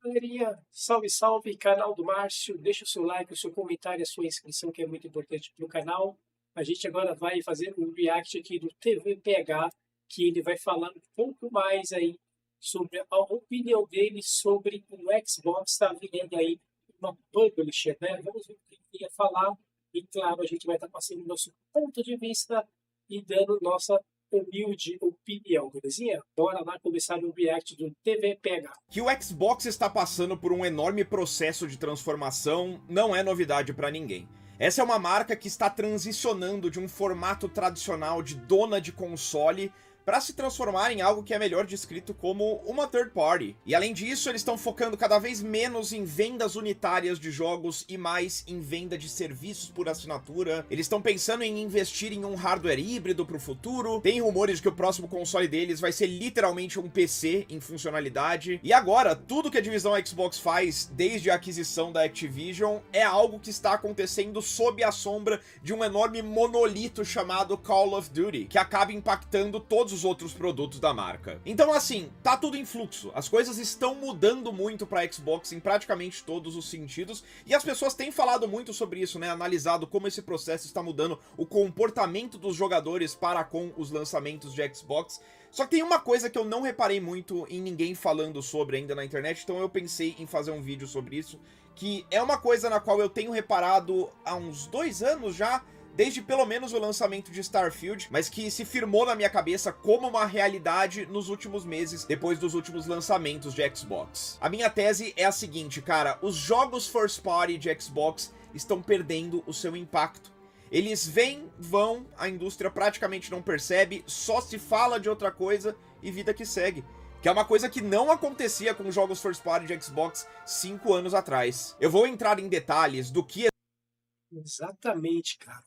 Galerinha, salve, salve, canal do Márcio. Deixa o seu like, o seu comentário, a sua inscrição, que é muito importante para o canal. A gente agora vai fazer um react aqui do TVPH, que ele vai falar um pouco mais aí sobre a opinião dele sobre o Xbox. Está vindo aí uma publisher, né? Vamos ver o que ele ia falar. E claro, a gente vai estar passando o nosso ponto de vista e dando nossa humilde opinião, belezinha? Bora lá começar o react do TVPH. Que o Xbox está passando por um enorme processo de transformação não é novidade para ninguém. Essa é uma marca que está transicionando de um formato tradicional de dona de console para se transformar em algo que é melhor descrito como uma third party. E além disso, eles estão focando cada vez menos em vendas unitárias de jogos e mais em venda de serviços por assinatura. Eles estão pensando em investir em um hardware híbrido para o futuro. Tem rumores de que o próximo console deles vai ser literalmente um PC em funcionalidade. E agora, tudo que a divisão Xbox faz desde a aquisição da Activision é algo que está acontecendo sob a sombra de um enorme monolito chamado Call of Duty, que acaba impactando todos os outros produtos da marca. Então assim, tá tudo em fluxo, as coisas estão mudando muito pra Xbox em praticamente todos os sentidos, e as pessoas têm falado muito sobre isso, né, analisado como esse processo está mudando o comportamento dos jogadores para com os lançamentos de Xbox. Só que tem uma coisa que eu não reparei muito em ninguém falando sobre ainda na internet, então eu pensei em fazer um vídeo sobre isso, que é uma coisa na qual eu tenho reparado há uns 2 anos já, desde pelo menos o lançamento de Starfield, mas que se firmou na minha cabeça como uma realidade nos últimos meses, depois dos últimos lançamentos de Xbox. A minha tese é a seguinte, cara, os jogos first party de Xbox estão perdendo o seu impacto. Eles vêm, vão, a indústria praticamente não percebe, só se fala de outra coisa e vida que segue. Que é uma coisa que não acontecia com jogos first party de Xbox 5 anos atrás. Eu vou entrar em detalhes do que... Exatamente, cara.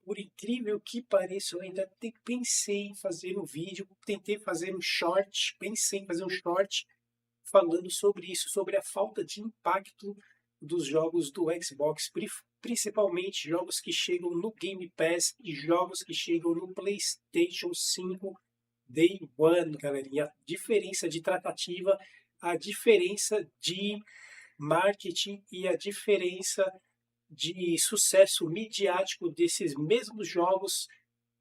Por incrível que pareça, eu ainda pensei em fazer um vídeo, tentei fazer um short, pensei em fazer um short falando sobre isso, sobre a falta de impacto dos jogos do Xbox, principalmente jogos que chegam no Game Pass e jogos que chegam no PlayStation 5 Day One, galerinha. A diferença de tratativa, a diferença de marketing e a diferença de sucesso midiático desses mesmos jogos,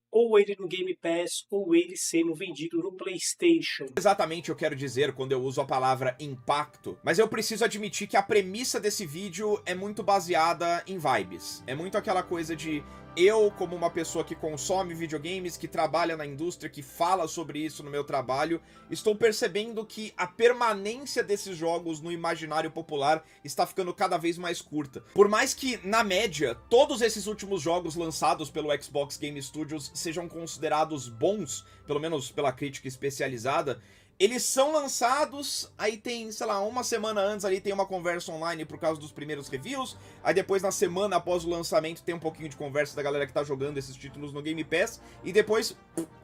ou ele no Game Pass, ou ele sendo vendido no PlayStation. Exatamente eu quero dizer quando eu uso a palavra impacto, mas eu preciso admitir que a premissa desse vídeo é muito baseada em vibes. É muito aquela coisa de eu, como uma pessoa que consome videogames, que trabalha na indústria, que fala sobre isso no meu trabalho, estou percebendo que a permanência desses jogos no imaginário popular está ficando cada vez mais curta. Por mais que, na média, todos esses últimos jogos lançados pelo Xbox Game Studios sejam considerados bons, pelo menos pela crítica especializada, eles são lançados, aí tem, sei lá, uma semana antes ali tem uma conversa online por causa dos primeiros reviews, aí depois na semana após o lançamento tem um pouquinho de conversa da galera que tá jogando esses títulos no Game Pass, e depois,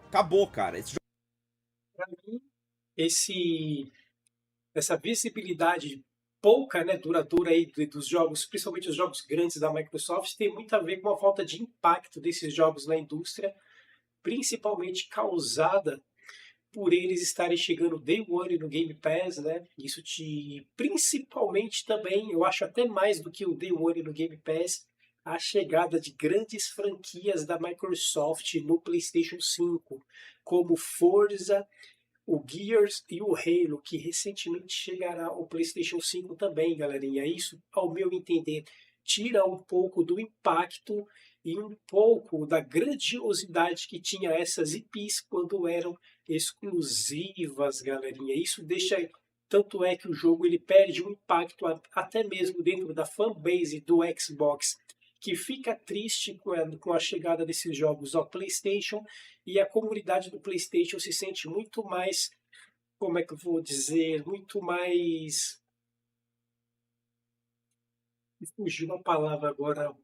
acabou, cara. Para mim, essa visibilidade pouca, né, duradoura aí dos jogos, principalmente os jogos grandes da Microsoft, tem muito a ver com a falta de impacto desses jogos na indústria, principalmente causada por eles estarem chegando Day One no Game Pass, né? Isso principalmente também, eu acho até mais do que o Day One no Game Pass, a chegada de grandes franquias da Microsoft no PlayStation 5, como Forza, o Gears e o Halo, que recentemente chegará ao PlayStation 5 também, galerinha. Isso, ao meu entender, tira um pouco do impacto e um pouco da grandiosidade que tinha essas IPs quando eram exclusivas, galerinha. Isso deixa, tanto é que o jogo ele perde um impacto até mesmo dentro da fanbase do Xbox, que fica triste com a chegada desses jogos ao PlayStation, e a comunidade do PlayStation se sente muito mais, como é que eu vou dizer, muito mais... Fugiu uma palavra agora,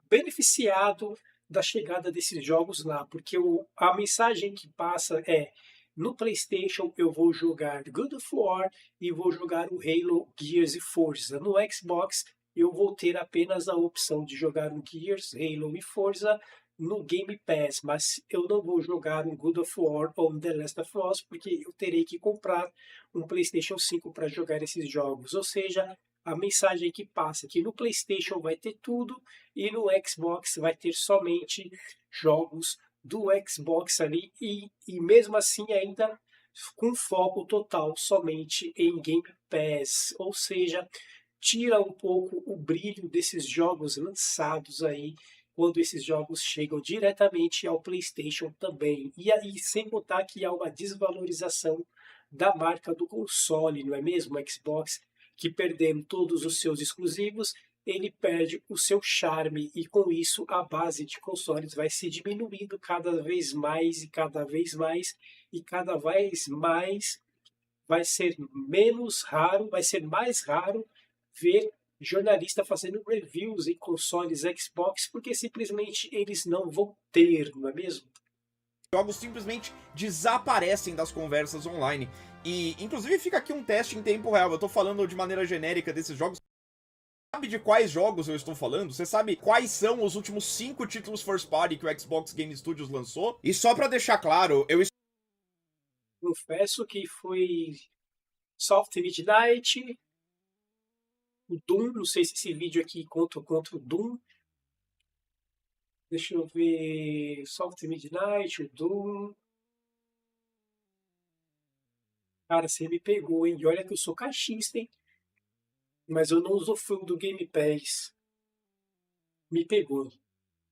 beneficiado da chegada desses jogos lá, porque a mensagem que passa é: no PlayStation eu vou jogar God of War e vou jogar o Halo, Gears e Forza. No Xbox eu vou ter apenas a opção de jogar o Gears, Halo e Forza no Game Pass, mas eu não vou jogar um God of War ou um The Last of Us, porque eu terei que comprar um PlayStation 5 para jogar esses jogos. Ou seja, a mensagem que passa é que no PlayStation vai ter tudo e no Xbox vai ter somente jogos do Xbox ali e mesmo assim ainda com foco total somente em Game Pass, ou seja, tira um pouco o brilho desses jogos lançados aí quando esses jogos chegam diretamente ao PlayStation também. E aí, sem contar que há uma desvalorização da marca do console, não é mesmo? O Xbox, que perdendo todos os seus exclusivos, ele perde o seu charme e com isso a base de consoles vai se diminuindo cada vez mais e cada vez mais e cada vez mais vai ser menos raro, vai ser mais raro ver jornalista fazendo reviews em consoles Xbox, porque simplesmente eles não vão ter, não é mesmo? Jogos simplesmente desaparecem das conversas online. E, inclusive, fica aqui um teste em tempo real. Eu tô falando de maneira genérica desses jogos. Sabe de quais jogos eu estou falando? Você sabe quais são os últimos 5 títulos first party que o Xbox Game Studios lançou? E só pra deixar claro, eu Confesso que foi Soft Midnight, o Doom, não sei se esse vídeo aqui contra o Doom. Deixa eu ver. Soft Midnight, o Doom. Cara, você me pegou, hein? E olha que eu sou caixista, hein? Mas eu não usufruo do Game Pass. Me pegou.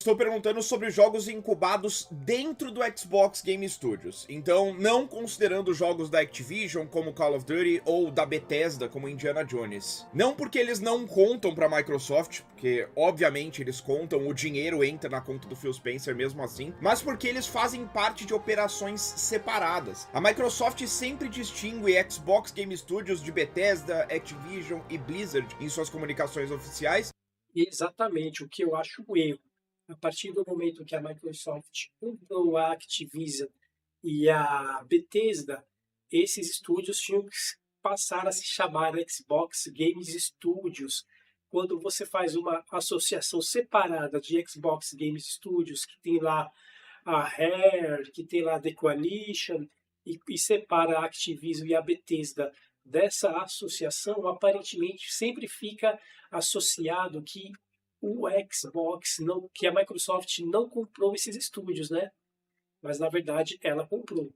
estou perguntando sobre jogos incubados dentro do Xbox Game Studios. Então, não considerando jogos da Activision como Call of Duty ou da Bethesda como Indiana Jones. Não porque eles não contam para a Microsoft, porque obviamente eles contam, o dinheiro entra na conta do Phil Spencer mesmo assim, mas porque eles fazem parte de operações separadas. A Microsoft sempre distingue Xbox Game Studios de Bethesda, Activision e Blizzard em suas comunicações oficiais. Exatamente o que eu acho o erro. A partir do momento que a Microsoft comprou a Activision e a Bethesda, esses estúdios tinham que passar a se chamar Xbox Games Studios. Quando você faz uma associação separada de Xbox Games Studios, que tem lá a Rare, que tem lá a The Coalition, e separa a Activision e a Bethesda dessa associação, aparentemente sempre fica associado que o Xbox, não, que a Microsoft não comprou esses estúdios, né? Mas na verdade ela comprou.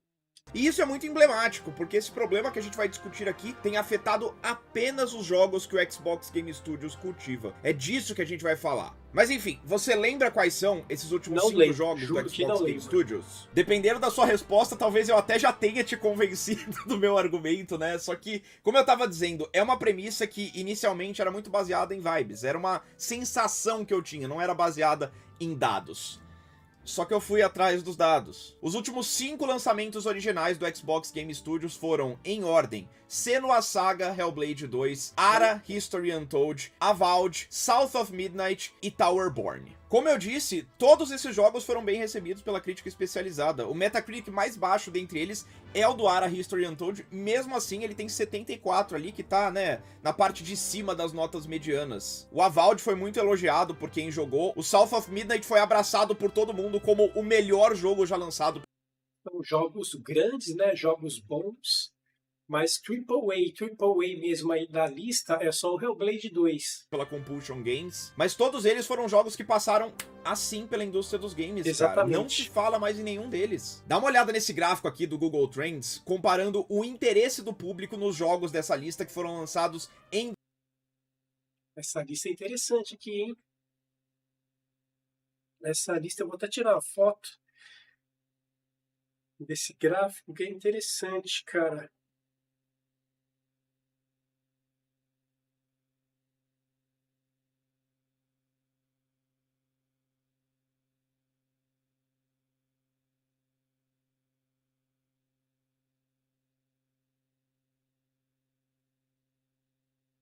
E isso é muito emblemático, porque esse problema que a gente vai discutir aqui tem afetado apenas os jogos que o Xbox Game Studios cultiva. É disso que a gente vai falar. Mas enfim, você lembra quais são esses últimos Não 5 lembro, jogos juro do que não Xbox Game lembro. Studios? Dependendo da sua resposta, talvez eu até já tenha te convencido do meu argumento, né? Só que, como eu tava dizendo, é uma premissa que inicialmente era muito baseada em vibes. Era uma sensação que eu tinha, não era baseada em dados. Só que eu fui atrás dos dados. Os últimos 5 lançamentos originais do Xbox Game Studios foram, em ordem, Senua Saga Hellblade 2, Ara History Untold, Avowed, South of Midnight e Towerborn. Como eu disse, todos esses jogos foram bem recebidos pela crítica especializada. O Metacritic mais baixo dentre eles é o do Ara History Untold, mesmo assim ele tem 74 ali, que tá, né, na parte de cima das notas medianas. O Avowed foi muito elogiado por quem jogou, o South of Midnight foi abraçado por todo mundo como o melhor jogo já lançado. São jogos grandes, né? Jogos bons. Mas Triple A mesmo aí da lista é só o Hellblade 2. Pela Compulsion Games, mas todos eles foram jogos que passaram assim pela indústria dos games, Exatamente. cara. Não se fala mais em nenhum deles. Dá uma olhada nesse gráfico aqui do Google Trends, comparando o interesse do público nos jogos dessa lista que foram lançados em... Essa lista é interessante aqui, hein? Nessa lista eu vou até tirar uma foto desse gráfico que é interessante, cara.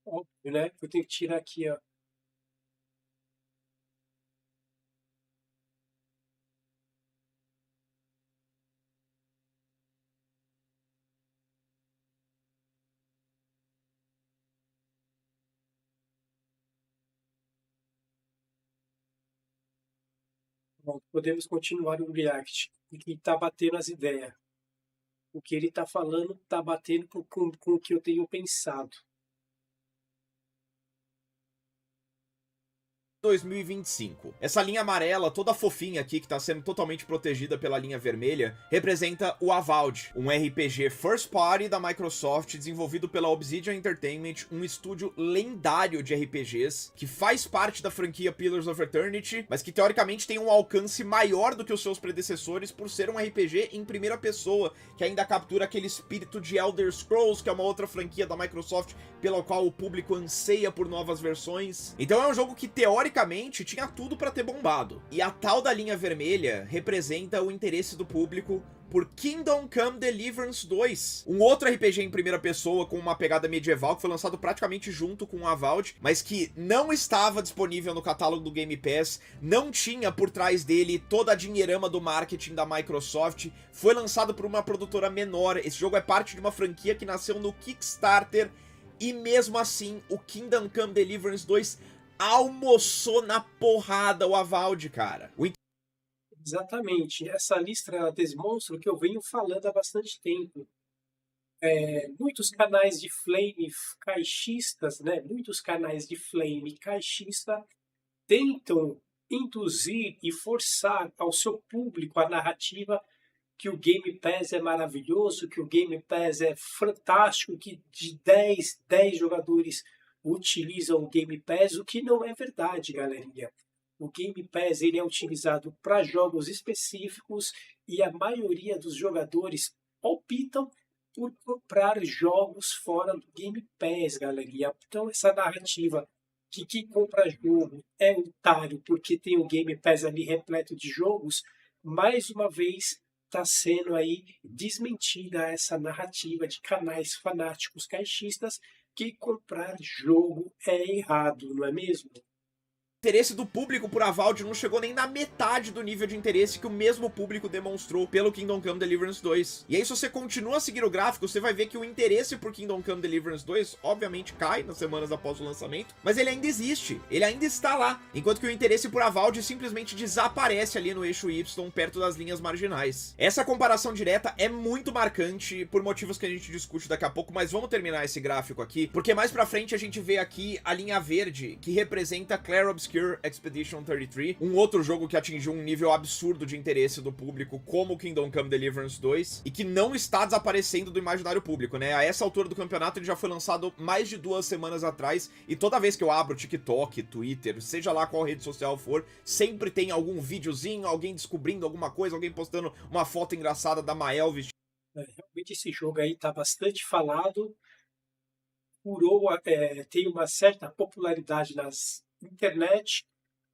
Óbvio, né? Eu tenho que tirar aqui, ó. Bom, podemos continuar o react. E que tá batendo as ideias. O que ele tá falando tá batendo com o que eu tenho pensado. 2025. Essa linha amarela, toda fofinha aqui, que tá sendo totalmente protegida pela linha vermelha, representa o Avowed, um RPG first party da Microsoft, desenvolvido pela Obsidian Entertainment, um estúdio lendário de RPGs, que faz parte da franquia Pillars of Eternity, mas que teoricamente tem um alcance maior do que os seus predecessores por ser um RPG em primeira pessoa, que ainda captura aquele espírito de Elder Scrolls, que é uma outra franquia da Microsoft, pela qual o público anseia por novas versões. Então é um jogo que teoricamente tinha tudo pra ter bombado. E a tal da linha vermelha representa o interesse do público por Kingdom Come Deliverance 2, um outro RPG em primeira pessoa com uma pegada medieval que foi lançado praticamente junto com o Avowed, mas que não estava disponível no catálogo do Game Pass, não tinha por trás dele toda a dinheirama do marketing da Microsoft, foi lançado por uma produtora menor. Esse jogo é parte de uma franquia que nasceu no Kickstarter, e mesmo assim o Kingdom Come Deliverance 2 almoçou na porrada o Avowed, cara. Exatamente. Essa lista demonstra o que eu venho falando há bastante tempo. Muitos canais de Flame caixistas, né? Muitos canais de Flame caixista tentam induzir e forçar ao seu público a narrativa que o Game Pass é maravilhoso, que o Game Pass é fantástico, que de 10 jogadores utilizam o Game Pass, o que não é verdade, galerinha. O Game Pass ele é utilizado para jogos específicos e a maioria dos jogadores optam por comprar jogos fora do Game Pass, galerinha. Então essa narrativa que quem compra jogo é otário porque tem o Game Pass ali repleto de jogos, mais uma vez está sendo aí desmentida essa narrativa de canais fanáticos caixistas que comprar jogo é errado, não é mesmo? O interesse do público por Avowed não chegou nem na metade do nível de interesse que o mesmo público demonstrou pelo Kingdom Come Deliverance 2. E aí, se você continua a seguir o gráfico, você vai ver que o interesse por Kingdom Come Deliverance 2, obviamente, cai nas semanas após o lançamento, mas ele ainda existe, ele ainda está lá, enquanto que o interesse por Avowed simplesmente desaparece ali no eixo Y, perto das linhas marginais. Essa comparação direta é muito marcante, por motivos que a gente discute daqui a pouco, mas vamos terminar esse gráfico aqui, porque mais pra frente a gente vê aqui a linha verde, que representa Clair Obscur Expedition 33, um outro jogo que atingiu um nível absurdo de interesse do público, como Kingdom Come Deliverance 2, e que não está desaparecendo do imaginário público, né? A essa altura do campeonato ele já foi lançado mais de 2 semanas atrás, e toda vez que eu abro TikTok, Twitter, seja lá qual rede social for, sempre tem algum videozinho, alguém descobrindo alguma coisa, alguém postando uma foto engraçada da Mael vestida. Realmente esse jogo aí está bastante falado, tem uma certa popularidade nas internet,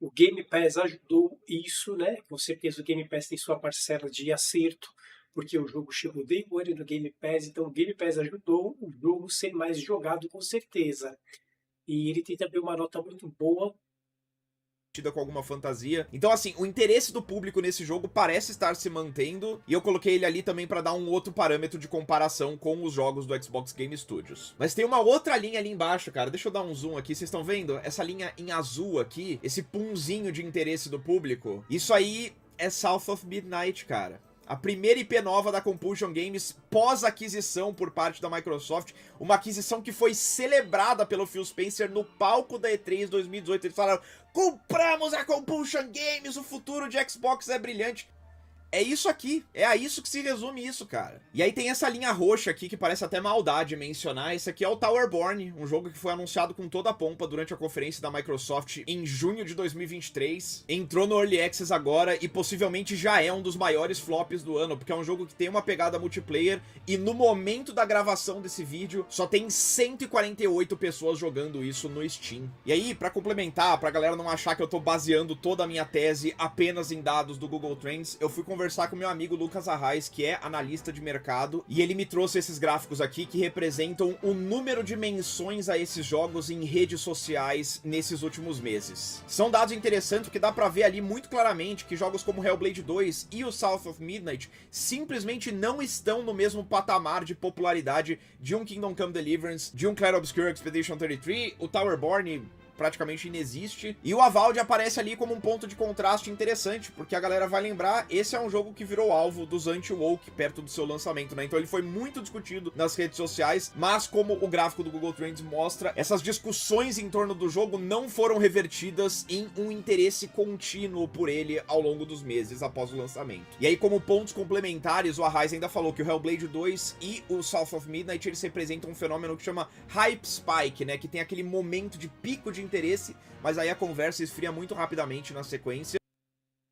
o Game Pass ajudou isso, né? Com certeza o Game Pass tem sua parcela de acerto, porque o jogo chegou day one no Game Pass, então o Game Pass ajudou o jogo ser mais jogado com certeza. E ele tem também uma nota muito boa. Com alguma fantasia. Então, assim, o interesse do público nesse jogo parece estar se mantendo, e eu coloquei ele ali também para dar um outro parâmetro de comparação com os jogos do Xbox Game Studios. Mas tem uma outra linha ali embaixo, cara. Deixa eu dar um zoom aqui. Vocês estão vendo? Essa linha em azul aqui, esse punzinho de interesse do público. Isso aí é South of Midnight, cara. A primeira IP nova da Compulsion Games pós-aquisição por parte da Microsoft, uma aquisição que foi celebrada pelo Phil Spencer no palco da E3 2018. Eles falaram: compramos a Compulsion Games, o futuro de Xbox é brilhante. É isso aqui, é a isso que se resume isso, cara. E aí tem essa linha roxa aqui que parece até maldade mencionar. Esse aqui é o Towerborn, um jogo que foi anunciado com toda a pompa durante a conferência da Microsoft em junho de 2023. Entrou no Early Access agora e possivelmente já é um dos maiores flops do ano, porque é um jogo que tem uma pegada multiplayer e no momento da gravação desse vídeo só tem 148 pessoas jogando isso no Steam. E aí, pra complementar, pra galera não achar que eu tô baseando toda a minha tese apenas em dados do Google Trends, eu fui conversar com meu amigo Lucas Arraes, que é analista de mercado, e ele me trouxe esses gráficos aqui que representam o número de menções a esses jogos em redes sociais nesses últimos meses. São dados interessantes porque dá pra ver ali muito claramente que jogos como Hellblade 2 e o South of Midnight simplesmente não estão no mesmo patamar de popularidade de um Kingdom Come Deliverance, de um Clair Obscur Expedition 33, o Towerborn praticamente inexiste. E o Avowed aparece ali como um ponto de contraste interessante, porque a galera vai lembrar, esse é um jogo que virou alvo dos anti-woke perto do seu lançamento, né? Então ele foi muito discutido nas redes sociais, mas como o gráfico do Google Trends mostra, essas discussões em torno do jogo não foram revertidas em um interesse contínuo por ele ao longo dos meses após o lançamento. E aí, como pontos complementares, o Arise ainda falou que o Hellblade 2 e o South of Midnight, eles representam um fenômeno que chama Hype Spike, né? Que tem aquele momento de pico de interesse, mas aí a conversa esfria muito rapidamente na sequência.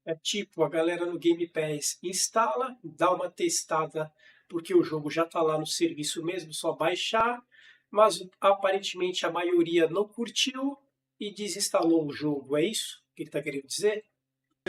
É tipo, a galera no Game Pass instala, dá uma testada, porque o jogo já está lá no serviço mesmo, só baixar, mas aparentemente a maioria não curtiu e desinstalou o jogo, é isso que ele está querendo dizer?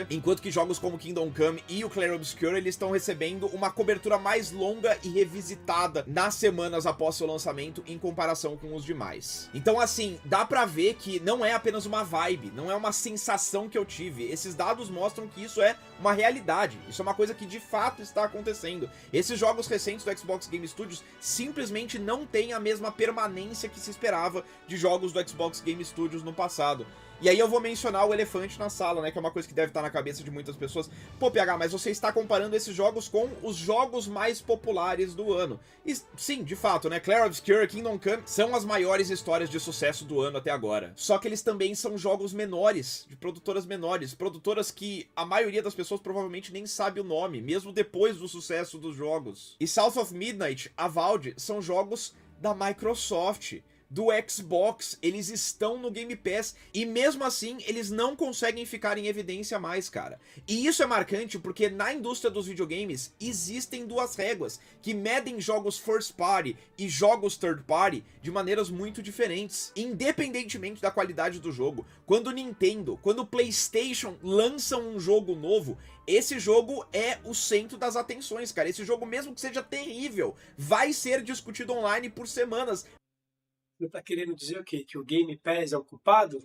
Enquanto que jogos como Kingdom Come e o Clair Obscur, eles estão recebendo uma cobertura mais longa e revisitada nas semanas após seu lançamento em comparação com os demais. Então assim, dá pra ver que não é apenas uma vibe, não é uma sensação que eu tive. Esses dados mostram que isso é uma realidade, isso é uma coisa que de fato está acontecendo. Esses jogos recentes do Xbox Game Studios simplesmente não têm a mesma permanência que se esperava de jogos do Xbox Game Studios no passado. E aí eu vou mencionar o elefante na sala, né, que é uma coisa que deve estar na cabeça de muitas pessoas. Pô, PH, mas você está comparando esses jogos com os jogos mais populares do ano. E sim, de fato, né, Clair Obscur, Kingdom Come são as maiores histórias de sucesso do ano até agora. Só que eles também são jogos menores, de produtoras menores, produtoras que a maioria das pessoas provavelmente nem sabe o nome, mesmo depois do sucesso dos jogos. E South of Midnight, Avowed, são jogos da Microsoft, do Xbox, eles estão no Game Pass e mesmo assim eles não conseguem ficar em evidência mais, cara. E isso é marcante porque na indústria dos videogames existem duas réguas que medem jogos first party e jogos third party de maneiras muito diferentes, independentemente da qualidade do jogo. Quando Nintendo, quando o PlayStation lançam um jogo novo, esse jogo é o centro das atenções, cara. Esse jogo, mesmo que seja terrível, vai ser discutido online por semanas. Você está querendo dizer o quê? Que o Game Pass é o culpado?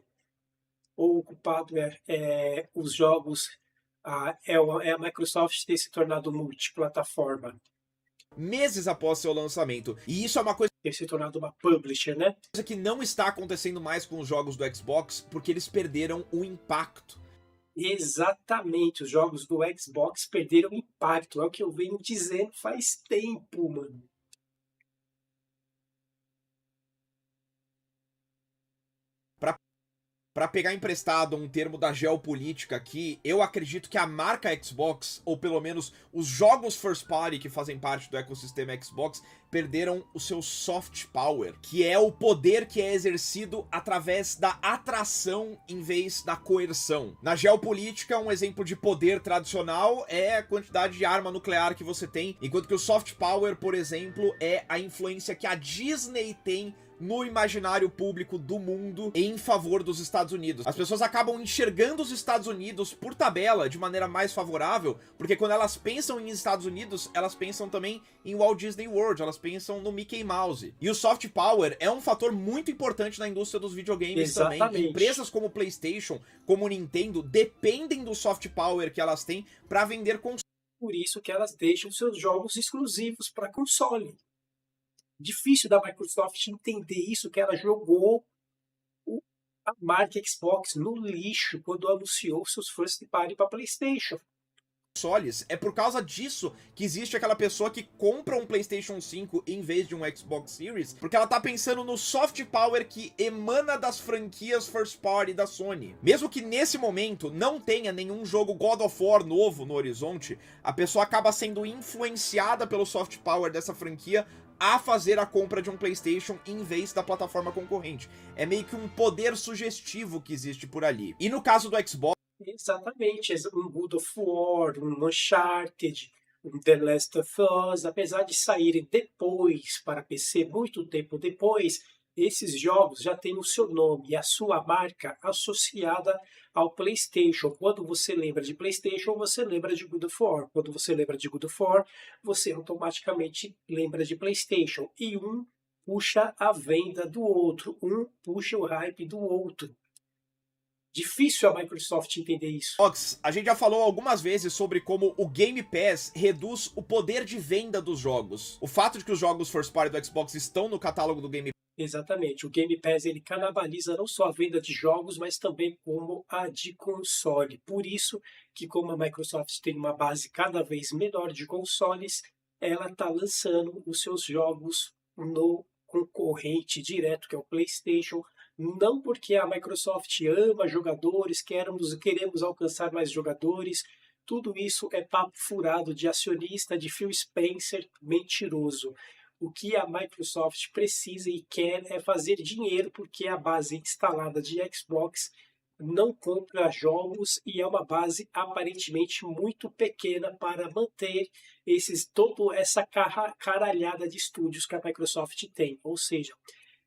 Ou o culpado é os jogos, é a Microsoft ter se tornado multiplataforma? Meses após seu lançamento. E isso é uma coisa Ter se tornado uma publisher, né? que não está acontecendo mais com os jogos do Xbox, porque eles perderam o impacto. Exatamente, os jogos do Xbox perderam impacto. É o que eu venho dizendo faz tempo, mano. Para pegar emprestado um termo da geopolítica aqui, eu acredito que a marca Xbox, ou pelo menos os jogos first party que fazem parte do ecossistema Xbox, perderam o seu soft power, que é o poder que é exercido através da atração em vez da coerção. Na geopolítica, um exemplo de poder tradicional é a quantidade de arma nuclear que você tem, enquanto que o soft power, por exemplo, é a influência que a Disney tem no imaginário público do mundo em favor dos Estados Unidos. As pessoas acabam enxergando os Estados Unidos por tabela de maneira mais favorável, porque quando elas pensam em Estados Unidos, elas pensam também em Walt Disney World, elas pensam no Mickey Mouse. E o soft power é um fator muito importante na indústria dos videogames. Exatamente. Também. Empresas como PlayStation, como Nintendo, dependem do soft power que elas têm para vender consoles. Por isso que elas deixam seus jogos exclusivos para console. Difícil da Microsoft entender isso, que ela jogou a marca Xbox no lixo quando anunciou seus first party para PlayStation. É por causa disso que existe aquela pessoa que compra um PlayStation 5 em vez de um Xbox Series, porque ela tá pensando no soft power que emana das franquias first party da Sony. Mesmo que nesse momento não tenha nenhum jogo God of War novo no horizonte, a pessoa acaba sendo influenciada pelo soft power dessa franquia a fazer a compra de um PlayStation em vez da plataforma concorrente. É meio que um poder sugestivo que existe por ali. E no caso do Xbox... Exatamente, um God of War, um Uncharted, um The Last of Us, apesar de saírem depois para PC, muito tempo depois, esses jogos já têm o seu nome e a sua marca associada ao PlayStation. Quando você lembra de PlayStation, você lembra de God of War. Quando você lembra de God of War, você automaticamente lembra de PlayStation. E um puxa a venda do outro, um puxa o hype do outro. Difícil a Microsoft entender isso. A gente já falou algumas vezes sobre como o Game Pass reduz o poder de venda dos jogos. O fato de que os jogos first party do Xbox estão no catálogo do Game Exatamente. O Game Pass ele canibaliza não só a venda de jogos, mas também como a de console. Por isso que como a Microsoft tem uma base cada vez menor de consoles, ela está lançando os seus jogos no concorrente direto, que é o PlayStation. Não porque a Microsoft ama jogadores, queremos alcançar mais jogadores. Tudo isso é papo furado de acionista de Phil Spencer mentiroso. O que a Microsoft precisa e quer é fazer dinheiro, porque a base instalada de Xbox não compra jogos e é uma base aparentemente muito pequena para manter toda essa caralhada de estúdios que a Microsoft tem. Ou seja,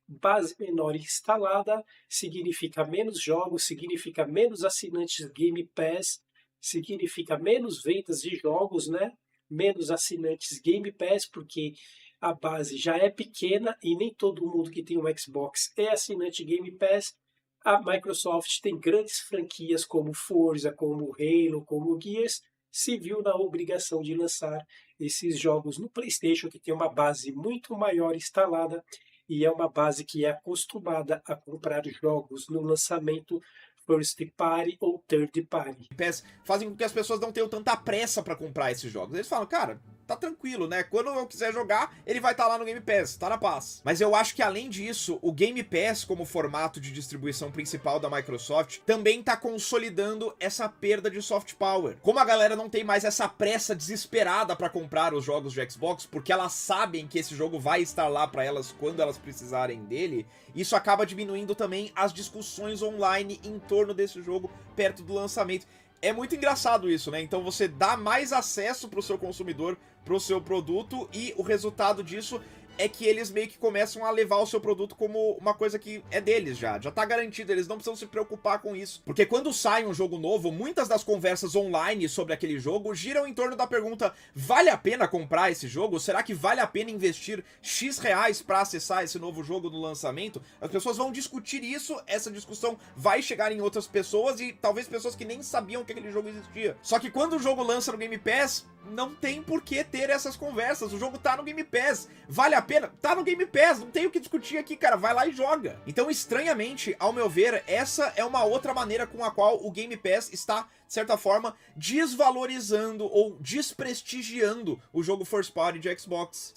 base menor instalada significa menos jogos, significa menos assinantes Game Pass, significa menos vendas de jogos, né? Menos assinantes Game Pass, porque a base já é pequena e nem todo mundo que tem um Xbox é assinante Game Pass. A Microsoft tem grandes franquias como Forza, como Halo, como Gears, se viu na obrigação de lançar esses jogos no PlayStation, que tem uma base muito maior instalada e é uma base que é acostumada a comprar jogos no lançamento first party ou third party. PES fazem com que as pessoas não tenham tanta pressa pra comprar esses jogos. Eles falam, cara, tá tranquilo, né? Quando eu quiser jogar, ele vai estar lá no Game Pass, tá na paz. Mas eu acho que além disso, o Game Pass como formato de distribuição principal da Microsoft também tá consolidando essa perda de soft power. Como a galera não tem mais essa pressa desesperada pra comprar os jogos de Xbox, porque elas sabem que esse jogo vai estar lá pra elas quando elas precisarem dele, isso acaba diminuindo também as discussões online em torno desse jogo perto do lançamento. É muito engraçado isso, né? Então você dá mais acesso pro seu consumidor, pro seu produto, e o resultado disso é que eles meio que começam a levar o seu produto como uma coisa que é deles já tá garantido, eles não precisam se preocupar com isso. Porque quando sai um jogo novo, muitas das conversas online sobre aquele jogo giram em torno da pergunta: vale a pena comprar esse jogo? Será que vale a pena investir X reais pra acessar esse novo jogo no lançamento? As pessoas vão discutir isso, essa discussão vai chegar em outras pessoas e talvez pessoas que nem sabiam que aquele jogo existia. Só que quando o jogo lança no Game Pass, não tem por que ter essas conversas, o jogo tá no Game Pass, vale a pena? Tá no Game Pass, não tem o que discutir aqui, cara, vai lá e joga. Então, estranhamente, ao meu ver, essa é uma outra maneira com a qual o Game Pass está, de certa forma, desvalorizando ou desprestigiando o jogo first party de Xbox.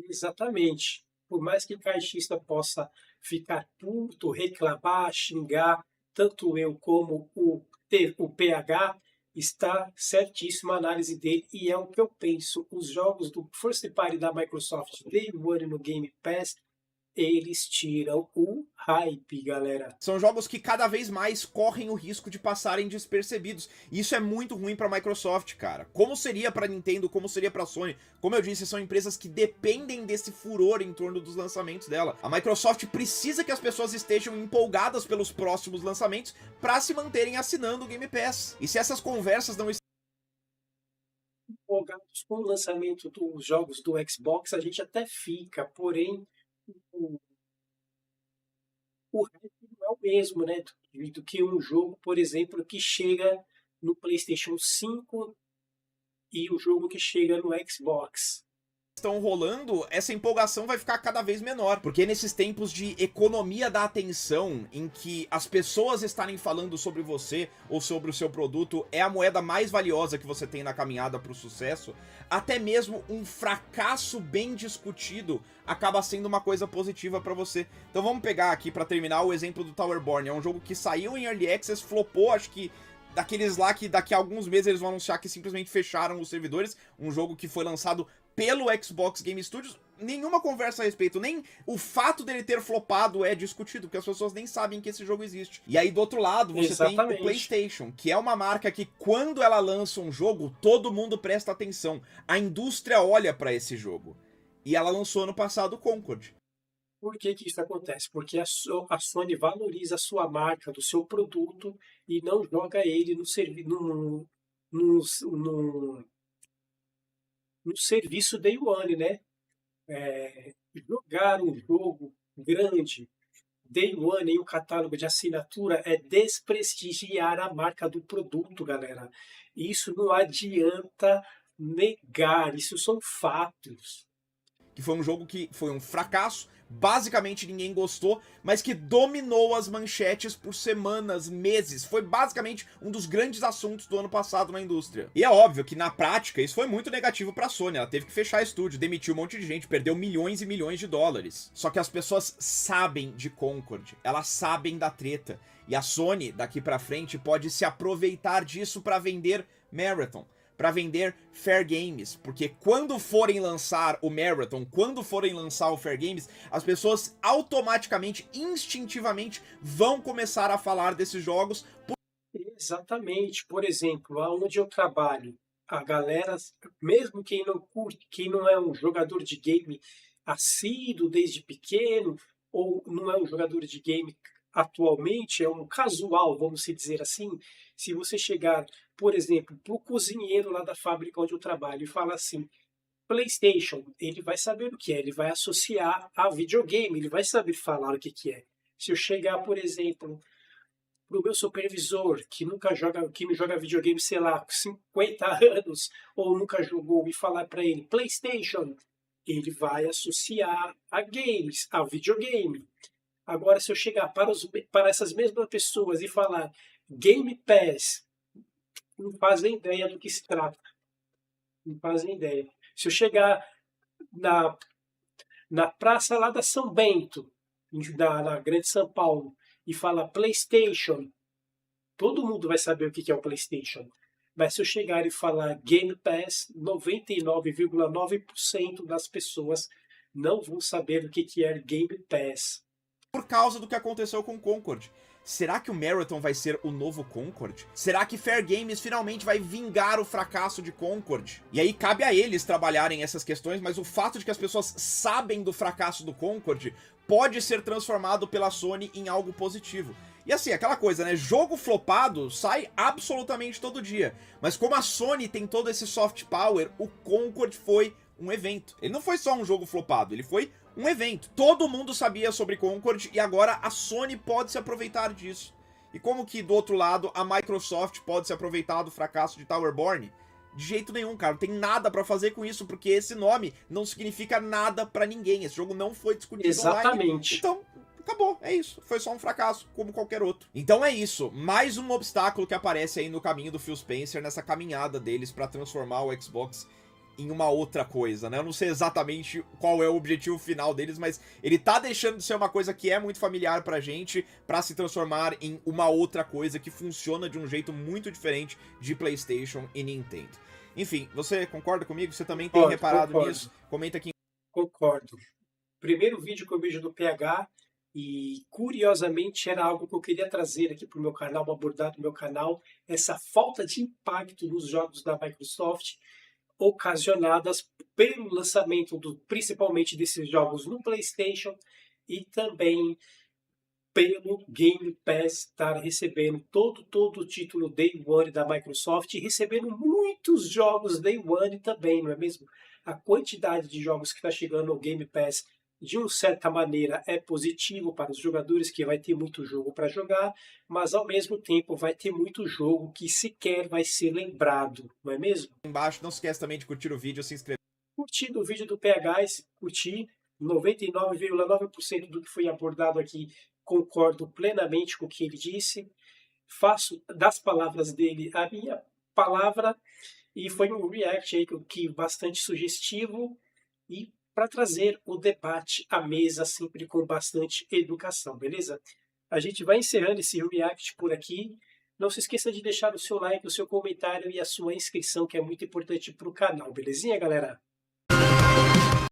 Exatamente. Por mais que o caixista possa ficar puto, reclamar, xingar, tanto eu como o PH, está certíssima a análise dele e é o que eu penso. Os jogos do First Party da Microsoft Day One no Game Pass, eles tiram o hype, galera. São jogos que cada vez mais correm o risco de passarem despercebidos. E isso é muito ruim pra Microsoft, cara. Como seria pra Nintendo, como seria pra Sony? Como eu disse, são empresas que dependem desse furor em torno dos lançamentos dela. A Microsoft precisa que as pessoas estejam empolgadas pelos próximos lançamentos pra se manterem assinando o Game Pass. E se essas conversas não Empolgados com o lançamento dos jogos do Xbox, a gente até fica, porém o hype não é o mesmo, né? Do que um jogo, por exemplo, que chega no PlayStation 5 e o jogo que chega no Xbox. estão rolando, essa empolgação vai ficar cada vez menor. Porque nesses tempos de economia da atenção, em que as pessoas estarem falando sobre você ou sobre o seu produto é a moeda mais valiosa que você tem na caminhada para o sucesso, até mesmo um fracasso bem discutido acaba sendo uma coisa positiva para você. Então vamos pegar aqui para terminar o exemplo do Towerborn. É um jogo que saiu em Early Access, flopou, acho que daqueles lá que daqui a alguns meses eles vão anunciar que simplesmente fecharam os servidores. Um jogo que foi lançado pelo Xbox Game Studios, nenhuma conversa a respeito, nem o fato dele ter flopado é discutido, porque as pessoas nem sabem que esse jogo existe. E aí do outro lado você tem o PlayStation, que é uma marca que quando ela lança um jogo, todo mundo presta atenção. A indústria olha pra esse jogo. E ela lançou ano passado o Concord. Por que isso acontece? Porque a Sony valoriza a sua marca, do seu produto, e não joga ele no serviço Day One, né? Jogar um jogo grande Day One em um catálogo de assinatura é desprestigiar a marca do produto, galera. Isso não adianta negar, isso são fatos. que foi um jogo que foi um fracasso, basicamente ninguém gostou, mas que dominou as manchetes por semanas, meses. Foi basicamente um dos grandes assuntos do ano passado na indústria. E é óbvio que na prática isso foi muito negativo pra Sony. Ela teve que fechar estúdio, demitiu um monte de gente, perdeu milhões e milhões de dólares. Só que as pessoas sabem de Concord, elas sabem da treta. E a Sony, daqui pra frente, pode se aproveitar disso pra vender Marathon, para vender Fair Games, porque quando forem lançar o Marathon, quando forem lançar o Fair Games, as pessoas automaticamente, instintivamente, vão começar a falar desses jogos. Exatamente. Por exemplo, onde eu trabalho, a galera, mesmo quem não curte, quem não é um jogador de game assíduo desde pequeno, ou não é um jogador de game atualmente, é um casual, vamos dizer assim, se você chegar, por exemplo, para o cozinheiro lá da fábrica onde eu trabalho e falar assim, PlayStation, ele vai saber o que é, ele vai associar a videogame, ele vai saber falar o que é. Se eu chegar, por exemplo, para o meu supervisor, que nunca joga, que não joga videogame, sei lá, 50 anos, ou nunca jogou, e falar para ele PlayStation, ele vai associar a games, a videogame. Agora, se eu chegar para essas mesmas pessoas e falar Game Pass, não fazem ideia do que se trata. Não fazem ideia. Se eu chegar na praça lá da São Bento, na Grande São Paulo, e falar PlayStation, todo mundo vai saber o que é o PlayStation. Mas se eu chegar e falar Game Pass, 99,9% das pessoas não vão saber o que é Game Pass. Por causa do que aconteceu com Concord. Será que o Marathon vai ser o novo Concord? Será que Fair Games finalmente vai vingar o fracasso de Concord? E aí cabe a eles trabalharem essas questões, mas o fato de que as pessoas sabem do fracasso do Concord pode ser transformado pela Sony em algo positivo. E assim, aquela coisa, né? Jogo flopado sai absolutamente todo dia. Mas como a Sony tem todo esse soft power, o Concord foi um evento. Ele não foi só um jogo flopado, ele foi um evento. Todo mundo sabia sobre Concord e agora a Sony pode se aproveitar disso. E como que do outro lado a Microsoft pode se aproveitar do fracasso de Towerborn? De jeito nenhum, cara. Não tem nada pra fazer com isso, porque esse nome não significa nada pra ninguém. Esse jogo não foi discutido Exatamente. online. Então, acabou, é isso. Foi só um fracasso, como qualquer outro. Então é isso. Mais um obstáculo que aparece aí no caminho do Phil Spencer, nessa caminhada deles pra transformar o Xbox em uma outra coisa, né? Eu não sei exatamente qual é o objetivo final deles, mas ele tá deixando de ser uma coisa que é muito familiar pra gente, pra se transformar em uma outra coisa que funciona de um jeito muito diferente de PlayStation e Nintendo. Enfim, você concorda comigo? Você também tem reparado nisso? Comenta aqui. Concordo. Primeiro vídeo que eu vejo do PH e, curiosamente, era algo que eu queria trazer aqui pro meu canal, abordar no meu canal, essa falta de impacto nos jogos da Microsoft, ocasionadas pelo lançamento principalmente desses jogos no PlayStation e também pelo Game Pass estar recebendo todo o título Day One da Microsoft e recebendo muitos jogos Day One também, não é mesmo? A quantidade de jogos que está chegando no Game Pass, de uma certa maneira, é positivo para os jogadores, que vai ter muito jogo para jogar, mas ao mesmo tempo vai ter muito jogo que sequer vai ser lembrado, não é mesmo? Embaixo, não se esqueça também de curtir o vídeo, se inscrever. Curtindo o vídeo do PH, curti 99,9% do que foi abordado aqui, concordo plenamente com o que ele disse, faço das palavras dele a minha palavra, e foi um react aí que bastante sugestivo e para trazer o debate à mesa sempre com bastante educação, beleza? A gente vai encerrando esse react por aqui. Não se esqueça de deixar o seu like, o seu comentário e a sua inscrição, que é muito importante para o canal, belezinha, galera?